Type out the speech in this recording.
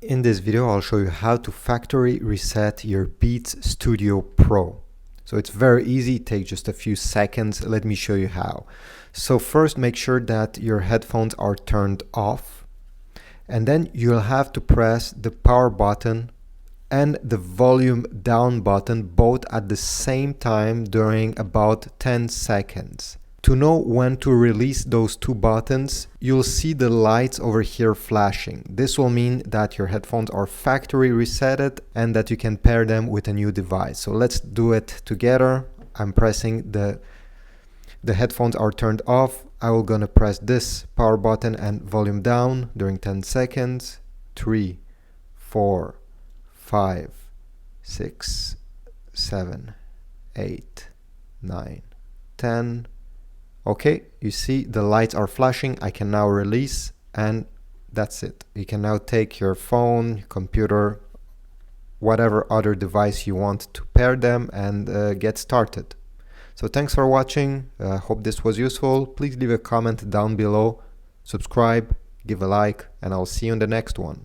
In this video, I'll show you how to factory reset your Beats Studio Pro. So it's very easy, it takes just a few seconds. Let me show you how. So first, make sure that your headphones are turned off, and then you'll have to press the power button and the volume down button both at the same time during about 10 seconds. To know when to release those two buttons, you'll see the lights over here flashing. This will mean that your headphones are factory resetted and that you can pair them with a new device. So let's do it together. I'm pressing the headphones are turned off. I will gonna press this power button and volume down during 10 seconds. 3, 4, 5, 6, 7, 8, 9, 10. Okay, you see the lights are flashing. I can now release, and that's it. You can now take your phone, computer, whatever other device you want to pair them and get started. So thanks for watching. Hope this was useful. Please leave a comment down below, subscribe, give a like, and I'll see you in the next one.